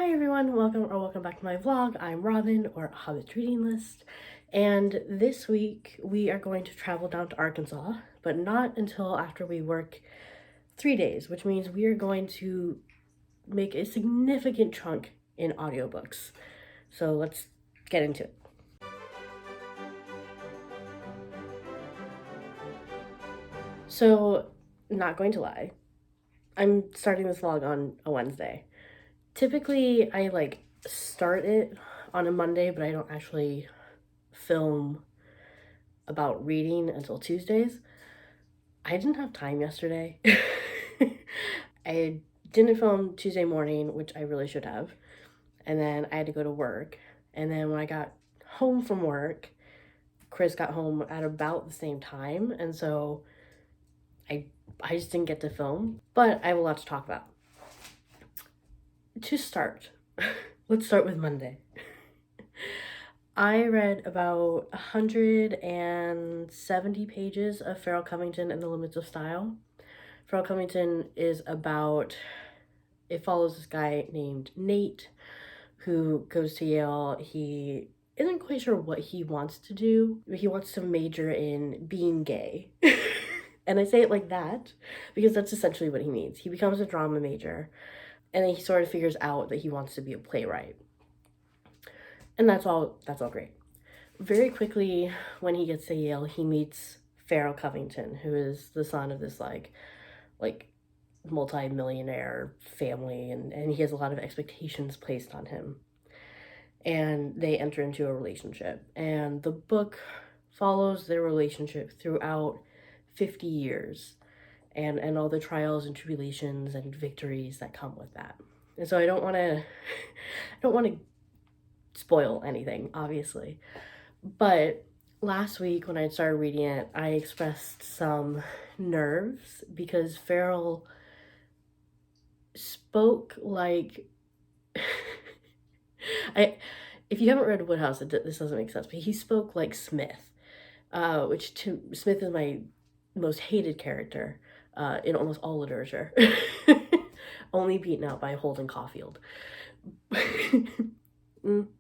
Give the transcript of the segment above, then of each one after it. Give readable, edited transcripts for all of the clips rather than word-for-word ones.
Hi everyone, welcome back to my vlog. I'm Robin, or Hobbit Reading List, and this week we are going to travel down to Arkansas, but not until after we work 3 days, which means we are going to make a significant chunk in audiobooks. So let's get into it. So, not going to lie, I'm starting this vlog on a Wednesday. Typically, I start it on a Monday, but I don't actually film about reading until Tuesdays. I didn't have time yesterday. I didn't film Tuesday morning, which I really should have. And then I had to go to work. And then when I got home from work, Chris got home at about the same time. And so I just didn't get to film. But I have a lot to talk about. To start, let's start with Monday. I read about 170 pages of Farrell, Covington and the Limits of Style. Farrell Covington is about, it follows this guy named Nate who goes to Yale. He isn't quite sure what he wants to do, but he wants to major in being gay. And I say it like that because that's essentially what he means. He becomes a drama major, and then he sort of figures out that he wants to be a playwright. And that's all great. Very quickly, when he gets to Yale, he meets Farrell Covington, who is the son of this like multi-millionaire family, and he has a lot of expectations placed on him. And they enter into a relationship. And the book follows their relationship throughout 50 years and all the trials and tribulations and victories that come with that. And so I don't want to spoil anything, obviously. But last week when I started reading it, I expressed some nerves because Farrell spoke like if you haven't read Woodhouse, this doesn't make sense, but he spoke like Smythe, Smythe is my most hated character in almost all literature. Only beaten out by Holden Caulfield.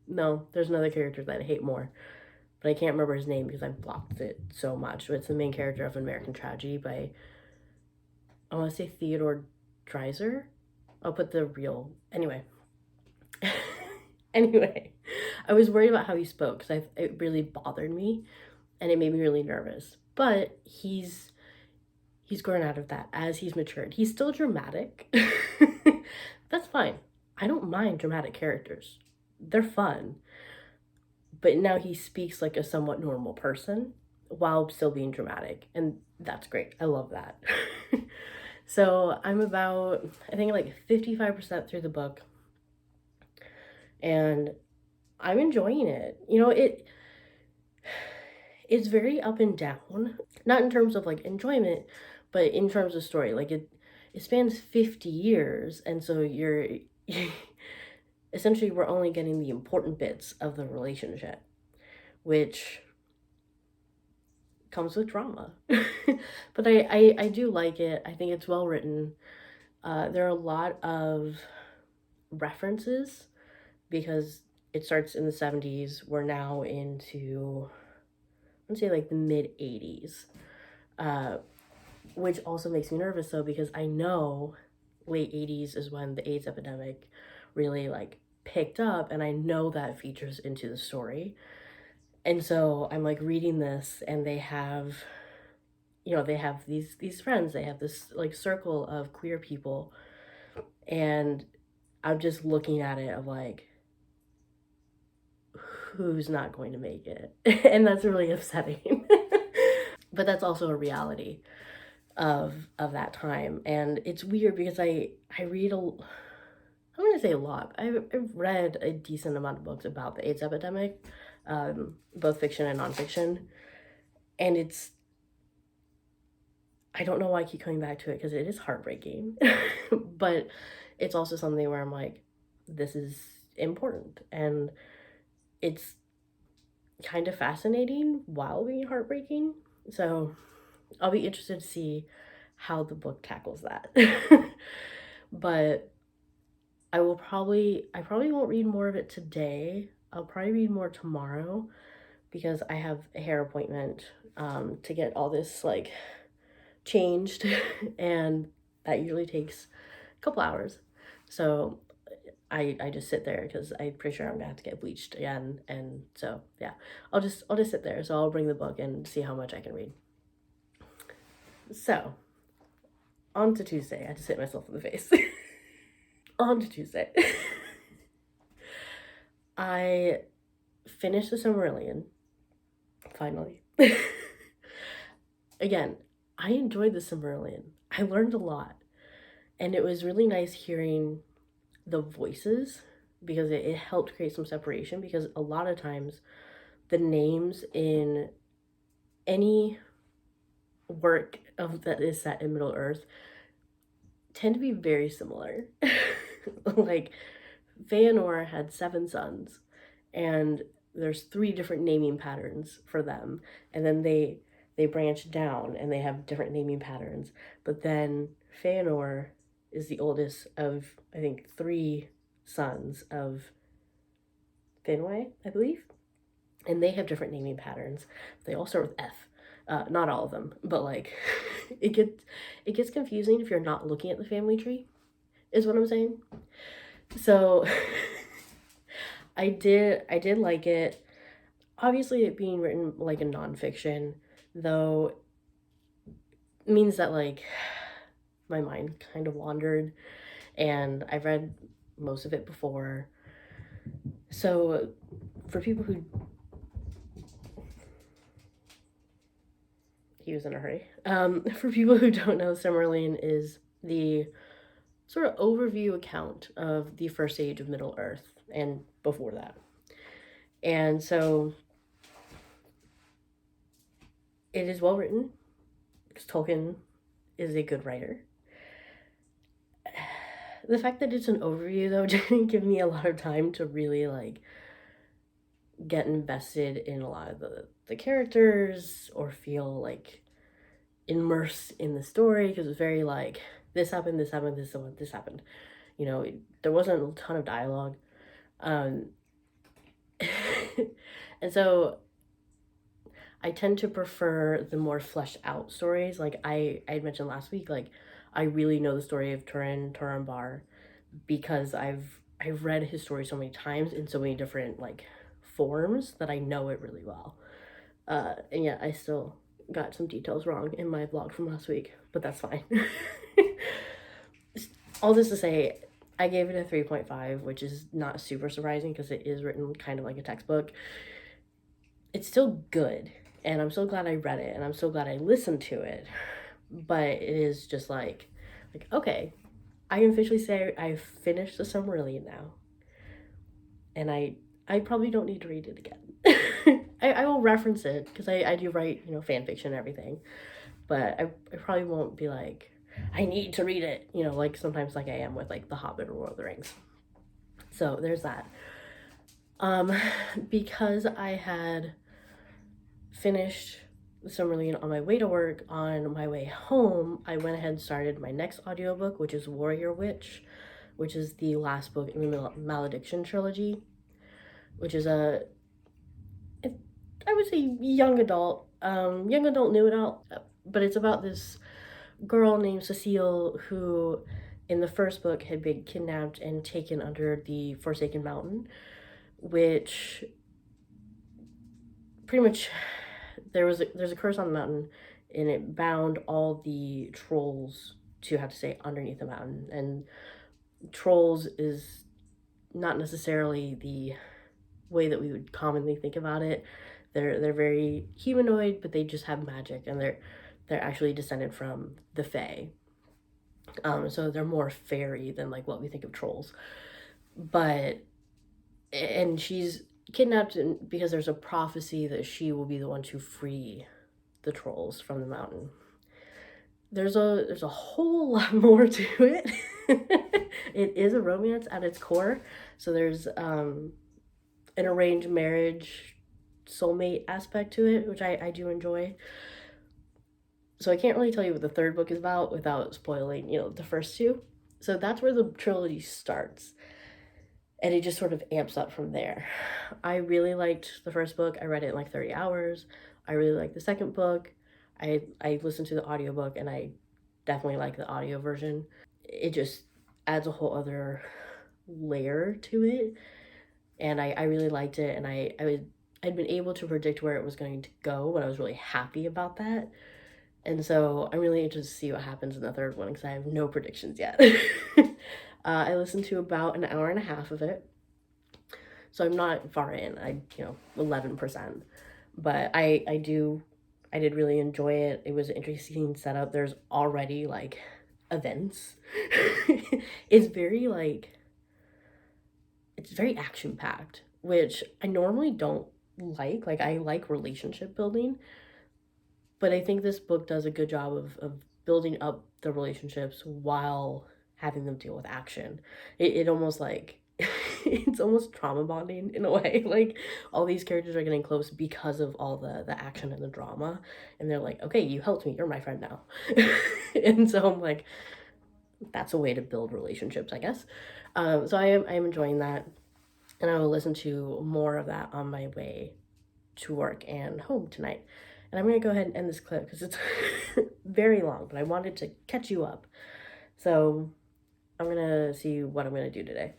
No, there's another character that I hate more, but I can't remember his name because I've blocked it so much. But it's the main character of American Tragedy by, I want to say Theodore Dreiser. I'll put the real, anyway. Anyway, I was worried about how he spoke because it really bothered me and it made me really nervous. But he's grown out of that as he's matured. He's still dramatic. That's fine. I don't mind dramatic characters. They're fun. But now he speaks like a somewhat normal person while still being dramatic. And that's great. I love that. So I'm about, I think 55% through the book. And I'm enjoying it. You know, it's very up and down. Not in terms of enjoyment, but in terms of story. It spans 50 years. And so you're essentially we're only getting the important bits of the relationship, which comes with drama. But I do like it. I think it's well written. There are a lot of references because it starts in the 70s. We're now into, let's say the mid 80s, which also makes me nervous though, because I know late 80s is when the AIDS epidemic really picked up, and I know that features into the story. And so I'm reading this, and they have these friends, they have this circle of queer people, and I'm just looking at it of who's not going to make it. And that's really upsetting. But that's also a reality of that time. And it's weird because I read I'm going to say a lot. I've read a decent amount of books about the AIDS epidemic, both fiction and nonfiction. And I don't know why I keep coming back to it because it is heartbreaking. But it's also something where I'm this is important. And it's kind of fascinating while being heartbreaking. So I'll be interested to see how the book tackles that. But I probably won't read more of it today. I'll probably read more tomorrow because I have a hair appointment to get all this like changed and that usually takes a couple hours. So I just sit there because I'm pretty sure I'm gonna have to get bleached again, and so yeah, I'll just sit there. So I'll bring the book and see how much I can read. So on to Tuesday. I just hit myself in the face. On to Tuesday. I finished the Silmarillion finally. Again, I enjoyed the Silmarillion. I learned a lot, and it was really nice hearing the voices because it helped create some separation, because a lot of times the names in any work of that is set in Middle Earth tend to be very similar. Like Feanor had 7 sons, and there's 3 different naming patterns for them, and then they branch down and they have different naming patterns. But then Feanor is the oldest of, I think, 3 sons of Finwë, I believe, and they have different naming patterns. They all start with F. Not all of them, but like it gets confusing if you're not looking at the family tree, is what I'm saying. So I did like it. Obviously, it being written like a nonfiction, though, means that like my mind kind of wandered, and I've read most of it before. So for people who, he was in a hurry. For people who don't know, Silmarillion is the sort of overview account of the first age of Middle Earth and before that. And so it is well written because Tolkien is a good writer. The fact that it's an overview, though, didn't give me a lot of time to really like get invested in a lot of the characters or feel like immersed in the story, because it's very like this happened, this happened, this happened. You know, there wasn't a ton of dialogue. And so I tend to prefer the more fleshed out stories. Like I mentioned last week, like I really know the story of Turambar because I've read his story so many times in so many different like forms that I know it really well. And yeah, I still got some details wrong in my blog from last week, but that's fine. All this to say, I gave it a 3.5, which is not super surprising because it is written kind of like a textbook. It's still good, and I'm so glad I read it, and I'm so glad I listened to it. But it is just like okay, I can officially say I've finished the Silmarillion now, and I probably don't need to read it again. I will reference it because I do write, you know, fan fiction and everything, but I probably won't be like, I need to read it, you know, like sometimes like I am with like The Hobbit or Lord of the Rings. So there's that. Because I had finished the Silmarillion on my way to work, on my way home, I went ahead and started my next audiobook, which is Warrior Witch, which is the last book in the Malediction trilogy, which is I would say young adult, new adult, but it's about this girl named Cecile who, in the first book, had been kidnapped and taken under the Forsaken Mountain, which pretty much there's a curse on the mountain, and it bound all the trolls to have to stay underneath the mountain. And trolls is not necessarily the way that we would commonly think about it. They're very humanoid, but they just have magic, and they're actually descended from the Fae. So they're more fairy than like what we think of trolls. But and she's kidnapped because there's a prophecy that she will be the one to free the trolls from the mountain. There's a whole lot more to it. It is a romance at its core. So there's an arranged marriage soulmate aspect to it, which I do enjoy. So I can't really tell you what the third book is about without spoiling, you know, the first 2. So that's where the trilogy starts. And it just sort of amps up from there. I really liked the first book. I read it in like 30 hours. I really liked the second book. I listened to the audiobook and I definitely like the audio version. It just adds a whole other layer to it. And I really liked it, and I'd been able to predict where it was going to go, and I was really happy about that. And so I'm really interested to see what happens in the third one because I have no predictions yet. I listened to about an hour and a half of it, so I'm not far in. 11%, but I did really enjoy it. It was an interesting setup. There's already like events. It's very like it's very action packed, which I normally don't like. Like, I like relationship building, but I think this book does a good job of building up the relationships while having them deal with action. It almost like, it's almost trauma bonding in a way. Like, all these characters are getting close because of all the action and the drama. And they're like, okay, you helped me. You're my friend now. And so I'm like, that's a way to build relationships, I guess. So I am enjoying that, and I will listen to more of that on my way to work and home tonight. And I'm going to go ahead and end this clip because it's very long, but I wanted to catch you up. So I'm going to see what I'm going to do today.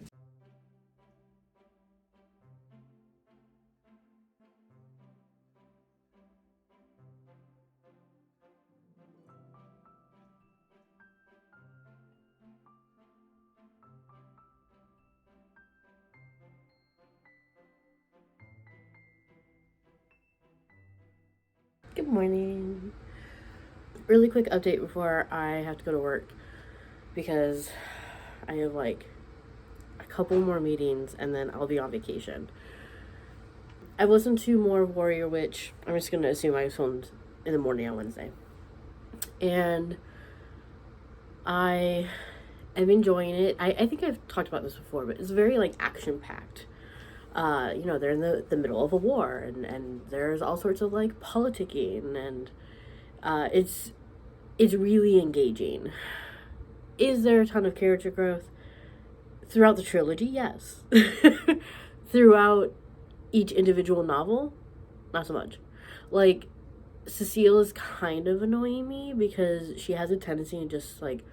Good morning. Really quick update before I have to go to work because I have like a couple more meetings and then I'll be on vacation. I've listened to more of Warrior Witch. I'm just going to assume I filmed in the morning on Wednesday. And I am enjoying it. I think I've talked about this before, but it's very like action packed. They're in the middle of a war and there's all sorts of like politicking and it's really engaging. Is there a ton of character growth? Throughout the trilogy, yes. Throughout each individual novel, not so much. Like, Cecile is kind of annoying me because she has a tendency to just like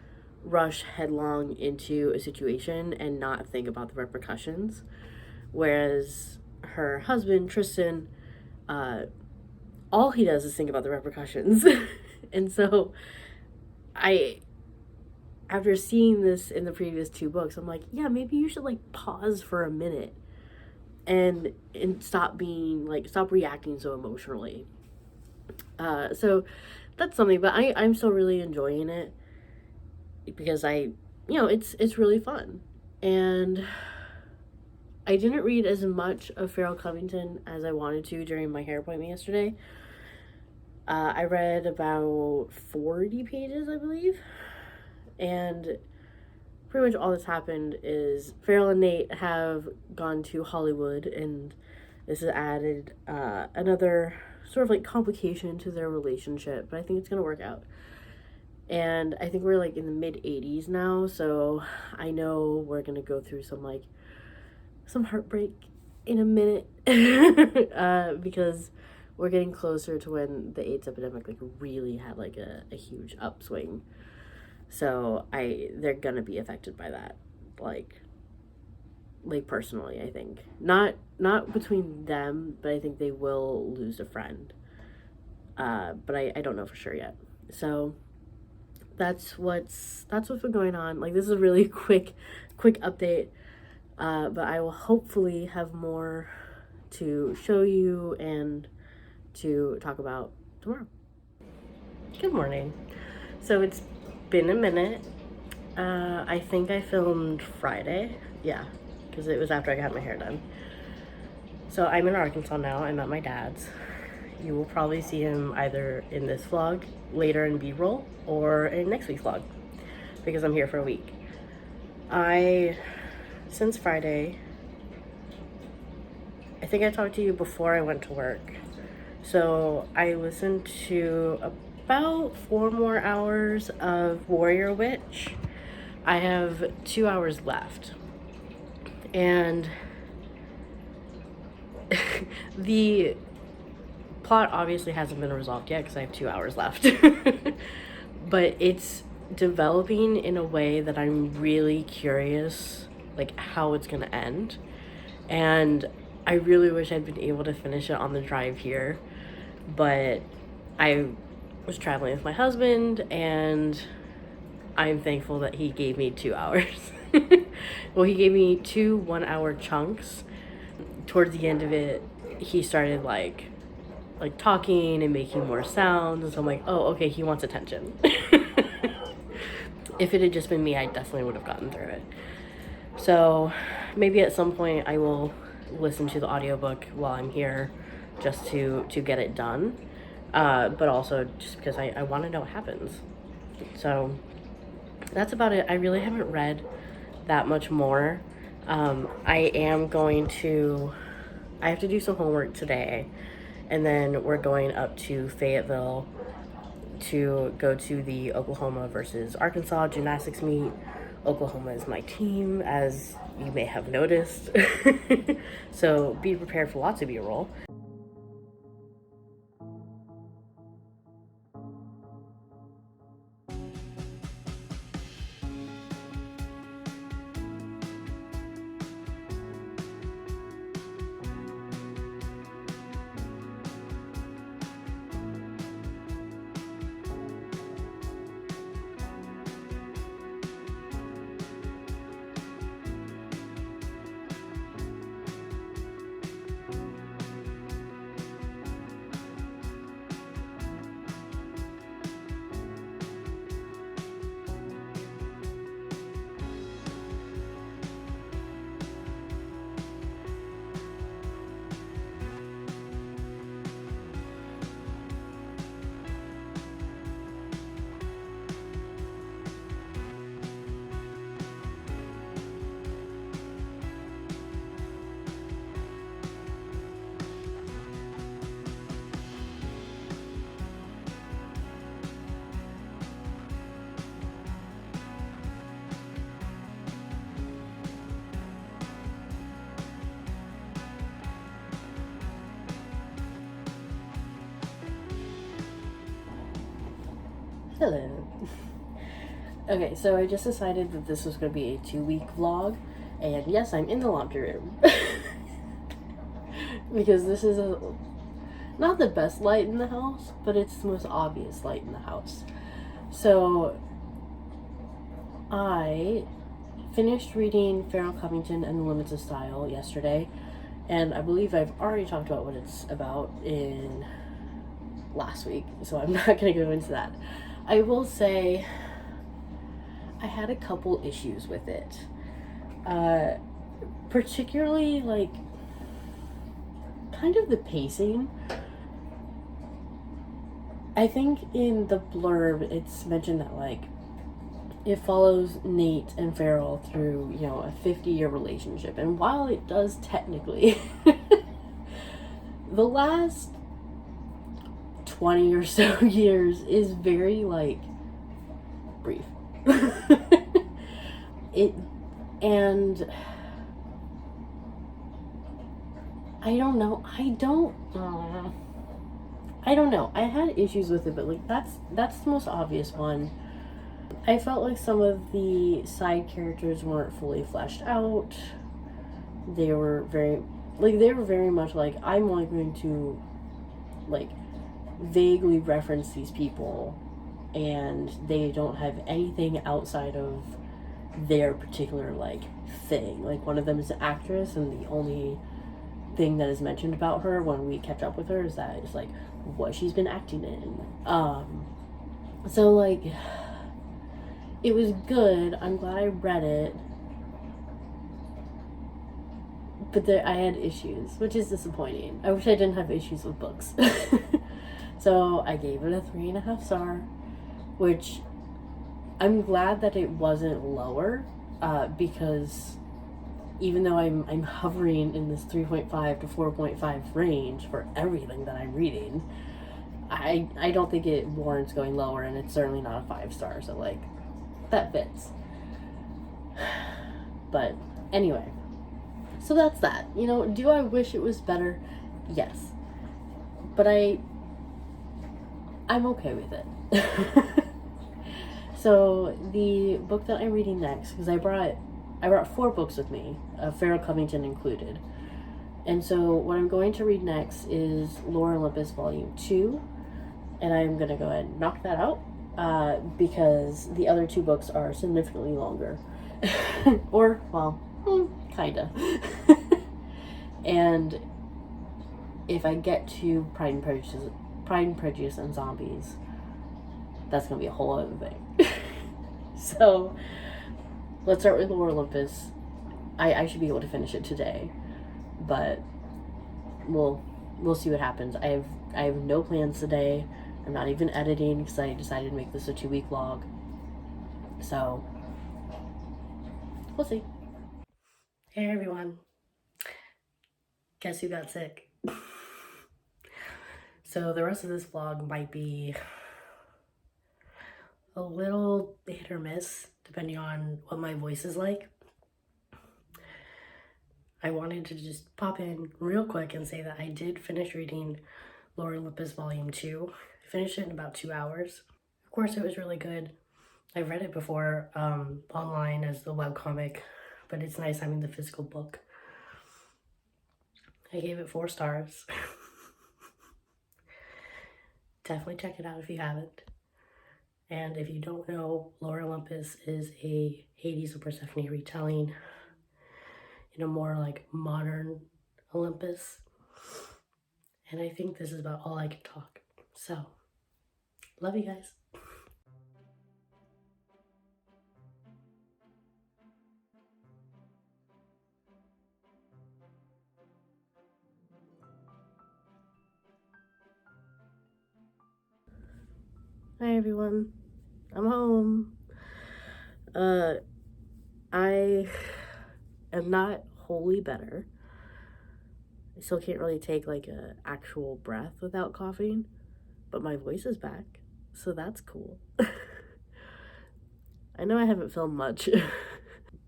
rush headlong into a situation and not think about the repercussions. Whereas her husband, Tristan, all he does is think about the repercussions. And so after seeing this in the previous two books, I'm like, yeah, maybe you should like pause for a minute and stop reacting so emotionally. So that's something, but I'm still really enjoying it because it's really fun. And I didn't read as much of Farrell Covington as I wanted to during my hair appointment yesterday. I read about 40 pages, I believe. And pretty much all that's happened is Farrell and Nate have gone to Hollywood, and this has added another sort of like complication to their relationship, but I think it's going to work out. And I think we're like in the mid 80s now, so I know we're going to go through some heartbreak in a minute because we're getting closer to when the AIDS epidemic like really had like a huge upswing. So they're gonna be affected by that, like personally. I think not between them, but I think they will lose a friend. But I don't know for sure yet. So that's what's been going on. Like, this is a really quick update. But I will hopefully have more to show you and to talk about tomorrow. Good morning. So it's been a minute. I think I filmed Friday. Yeah, because it was after I got my hair done. So I'm in Arkansas now. I'm at my dad's. You will probably see him either in this vlog, later in B-roll, or in next week's vlog, because I'm here for a week. Since Friday, I think I talked to you before I went to work. So I listened to about 4 more hours of Warrior Witch I have 2 hours left, and the plot obviously hasn't been resolved yet because I have 2 hours left. But it's developing in a way that I'm really curious, like, how it's gonna end. And I really wish I'd been able to finish it on the drive here, but I was traveling with my husband, and I'm thankful that he gave me 2 hours. Well, he gave me 2 1-hour chunks. Towards the end of it, he started like talking and making more sounds, and so I'm like, oh, okay, he wants attention. If it had just been me, I definitely would have gotten through it. So maybe at some point I will listen to the audiobook while I'm here, just to get it done, but also just because I want to know what happens. So that's about it. I really haven't read that much more. I have to do some homework today, and then we're going up to Fayetteville to go to the Oklahoma versus Arkansas gymnastics meet. Oklahoma is my team, as you may have noticed. So be prepared for lots of B-roll. Hello. Okay, so I just decided that this was going to be a 2-week vlog, and yes, I'm in the laundry room. Because this is not the best light in the house, but it's the most obvious light in the house. So I finished reading Farrell, Covington, and the Limits of Style yesterday, and I believe I've already talked about what it's about in last week, so I'm not going to go into that. I will say I had a couple issues with it, particularly like kind of the pacing. I think in the blurb it's mentioned that like it follows Nate and Farrell through, you know, a 50-year relationship, and while it does technically, the last 20 or so years is very like brief. And I don't know. I had issues with it, but like that's the most obvious one. I felt like some of the side characters weren't fully fleshed out. They were very much like, I'm only going to like vaguely reference these people, and they don't have anything outside of their particular like thing. Like, one of them is an actress, and the only thing that is mentioned about her when we catch up with her is that it's like what she's been acting in. So like, it was good. I'm glad I read it, but I had issues, which is disappointing. I wish I didn't have issues with books. So I gave it a 3.5 star, which I'm glad that it wasn't lower, because even though I'm hovering in this 3.5 to 4.5 range for everything that I'm reading, I don't think it warrants going lower, and it's certainly not a 5 star, so like, that fits. But anyway, so that's that. You know, do I wish it was better? Yes. But I'm okay with it. So the book that I'm reading next, because I brought 4 books with me, Farrell Covington included. And so what I'm going to read next is Lore Olympus Volume 2. And I'm going to go ahead and knock that out because the other 2 books are significantly longer. Or, well, kinda. And if I get to Pride and Prejudice and Zombies, that's going to be a whole other thing. So, let's start with Lore Olympus. I should be able to finish it today, but we'll see what happens. I have no plans today. I'm not even editing because I decided to make this a 2-week vlog. So, we'll see. Hey everyone. Guess who got sick? So the rest of this vlog might be a little hit or miss, depending on what my voice is like. I wanted to just pop in real quick and say that I did finish reading Lore Olympus Volume 2. I finished it in about 2 hours. Of course, it was really good. I've read it before online as the webcomic, but it's nice having the physical book. I gave it 4 stars. Definitely check it out if you haven't. And if you don't know, Lore Olympus is a Hades of Persephone retelling in a more like modern Olympus. And I think this is about all I can talk. So, love you guys. Hi everyone, I'm home. I am not wholly better. I still can't really take like a actual breath without coughing, but my voice is back, so that's cool. I know I haven't filmed much,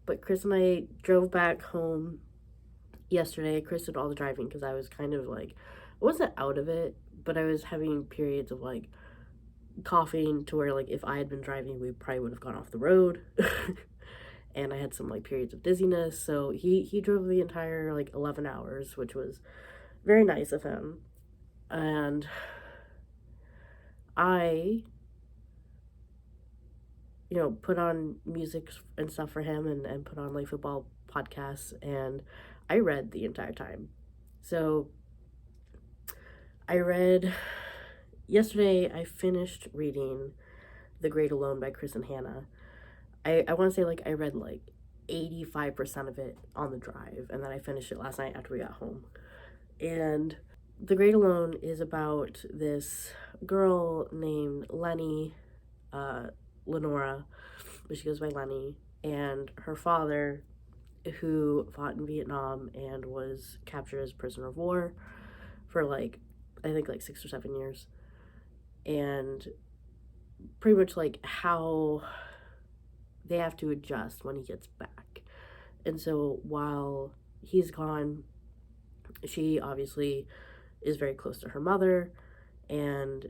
but Chris and I drove back home yesterday. Chris did all the driving because I was kind of like, I wasn't out of it, but I was having periods of like coughing to where like if I had been driving, we probably would have gone off the road. And I had some like periods of dizziness, so he drove the entire like 11 hours, which was very nice of him. And I, you know, put on music and stuff for him and put on like football podcasts, and I read the entire time. So I read yesterday. I finished reading The Great Alone by Chris and Hannah. I want to say like I read like 85% of it on the drive, and then I finished it last night after we got home. And The Great Alone is about this girl named Lenny, Lenora, but she goes by Lenny, and her father, who fought in Vietnam and was captured as a prisoner of war for like, I think like 6 or 7 years. And pretty much like how they have to adjust when he gets back. And so while he's gone, she obviously is very close to her mother, and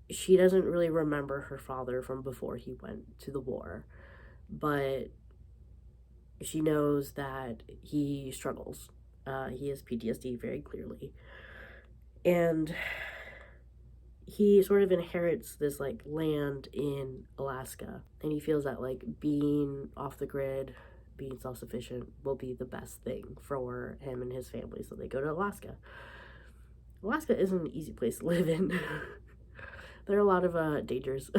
she doesn't really remember her father from before he went to the war, but she knows that he struggles. He has PTSD very clearly. And he sort of inherits this like land in Alaska, and he feels that like being off the grid, being self-sufficient will be the best thing for him and his family, so they go to Alaska. Alaska isn't an easy place to live in. There are a lot of dangers.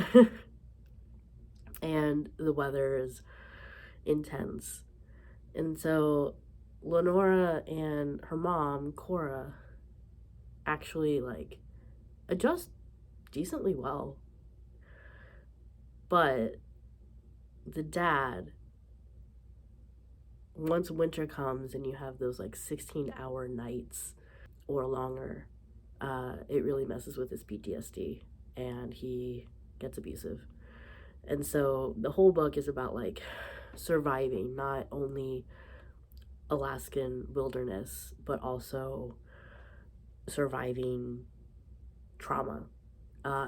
And the weather is intense. And so Lenora and her mom, Cora, actually like adjust decently well. But the dad, once winter comes and you have those like 16-hour nights or longer, it really messes with his PTSD, and he gets abusive. And so the whole book is about like surviving not only Alaskan wilderness, but also surviving trauma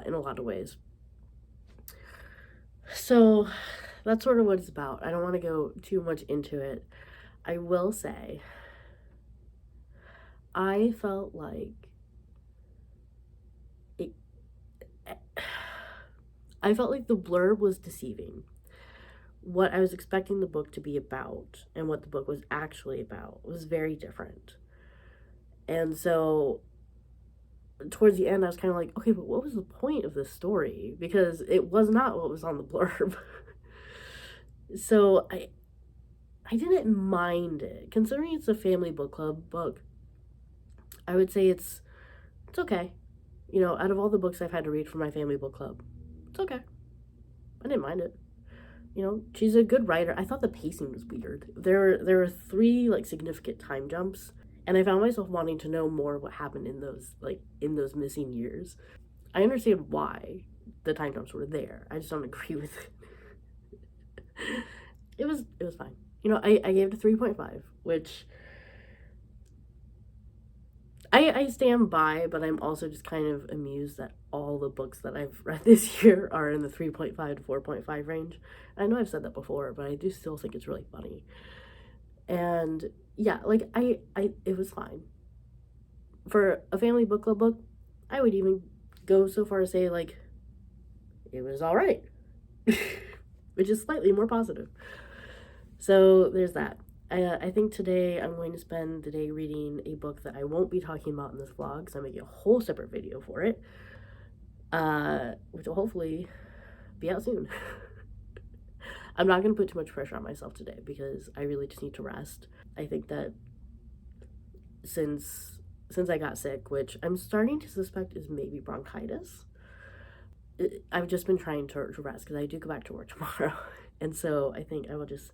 in a lot of ways. So that's sort of what it's about. I don't want to go too much into it. I will say, I felt like it, I felt like the blurb was deceiving. What I was expecting the book to be about and what the book was actually about was very different. And so towards the end, I was kind of like, okay, but what was the point of this story? Because it was not what was on the blurb. So I didn't mind it. Considering it's a family book club book, I would say it's okay. You know, out of all the books I've had to read for my family book club, it's okay. I didn't mind it. You know, she's a good writer. I thought the pacing was weird. There were 3 like significant time jumps, and I found myself wanting to know more what happened in those missing years. I understand why the time jumps were there. I just don't agree with it. It was fine. You know, I gave it a 3.5, which I stand by, but I'm also just kind of amused that all the books that I've read this year are in the 3.5 to 4.5 range. I know I've said that before, but I do still think it's really funny. And yeah, like it was fine. For a family book club book, I would even go so far as say like it was all right, which is slightly more positive. So there's that. I think today I'm going to spend the day reading a book that I won't be talking about in this vlog because I'm making a whole separate video for it, which will hopefully be out soon. I'm not going to put too much pressure on myself today because I really just need to rest. I think that since I got sick, which I'm starting to suspect is maybe bronchitis, I've just been trying to rest because I do go back to work tomorrow. And so I think I will just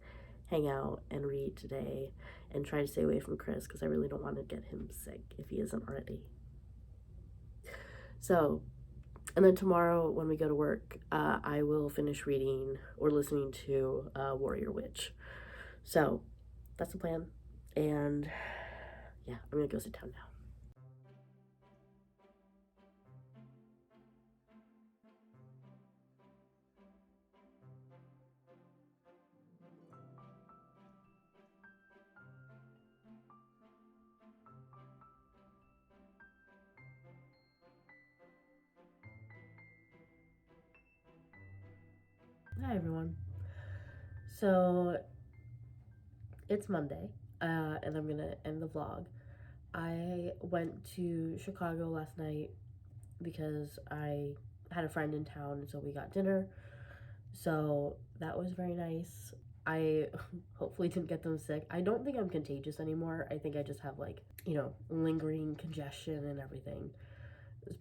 hang out and read today and try to stay away from Chris because I really don't want to get him sick if he isn't already. So, and then tomorrow when we go to work, I will finish reading or listening to Warrior Witch. So that's the plan. And yeah, I'm gonna go sit down now. Hi everyone. So it's Monday, and I'm gonna end the vlog. I went to Chicago last night because I had a friend in town, and so we got dinner. So that was very nice. I hopefully didn't get them sick. I don't think I'm contagious anymore. I think I just have like, you know, lingering congestion and everything.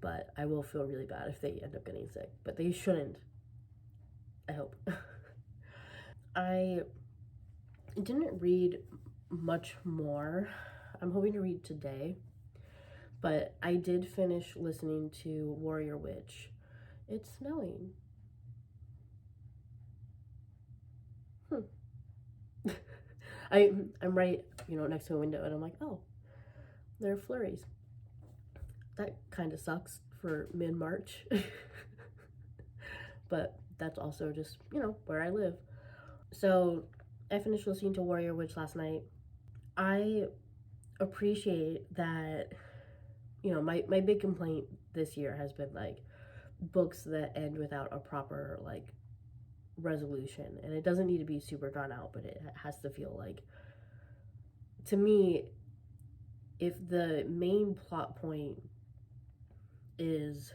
But I will feel really bad if they end up getting sick. But they shouldn't. I hope. I didn't read much more. I'm hoping to read today. But I did finish listening to Warrior Witch. It's snowing. I'm right, you know, next to a window, and I'm like, oh, there are flurries. That kind of sucks for mid-March. But that's also just, you know, where I live. So I finished listening to Warrior Witch last night. I appreciate that, you know, my big complaint this year has been like books that end without a proper like resolution, and it doesn't need to be super drawn out, but it has to feel like, to me, if the main plot point is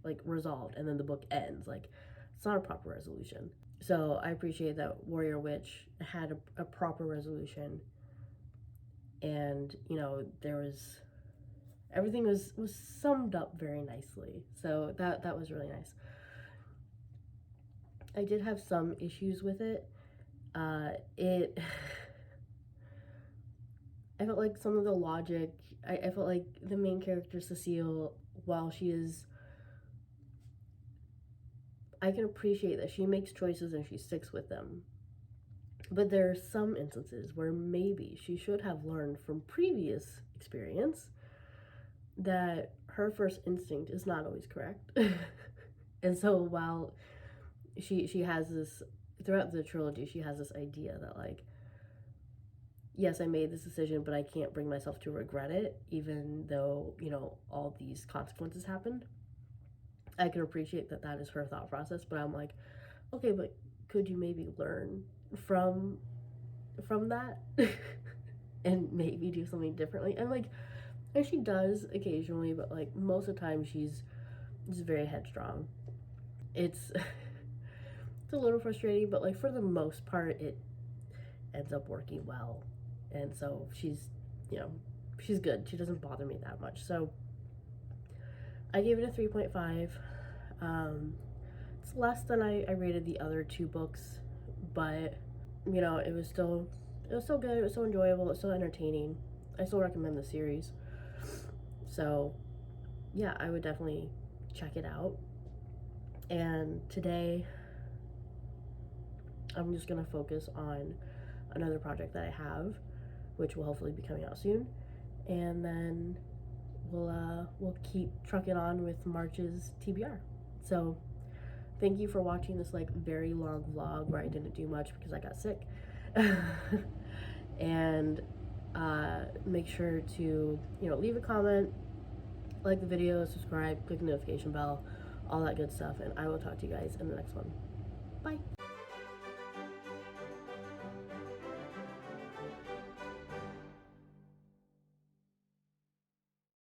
like resolved and then the book ends, like it's not a proper resolution. So I appreciate that Warrior Witch had a proper resolution, and you know, there was everything was summed up very nicely. So that was really nice. I did have some issues with it. I felt like some of the logic, I felt like the main character, Cecile, while she is, I can appreciate that she makes choices and she sticks with them. But there are some instances where maybe she should have learned from previous experience that her first instinct is not always correct. And so while she has this, throughout the trilogy, she has this idea that, like, yes, I made this decision, but I can't bring myself to regret it, even though, you know, all these consequences happened. I can appreciate that that is her thought process, but I'm like, okay, but could you maybe learn from that and maybe do something differently? And like, and she does occasionally, but like most of the time she's just very headstrong. It's it's a little frustrating, but like for the most part it ends up working well. And so she's, you know, she's good. She doesn't bother me that much. So I gave it a 3.5. It's less than I rated the other two books, but you know, it was still good. It was still enjoyable. It was still entertaining. I still recommend the series. So yeah, I would definitely check it out. And today I'm just gonna focus on another project that I have, which will hopefully be coming out soon, and then we'll keep trucking on with March's TBR. So thank you for watching this like very long vlog where I didn't do much because I got sick. And make sure to, you know, leave a comment, like the video, subscribe, click the notification bell, all that good stuff, and I will talk to you guys in the next one. Bye.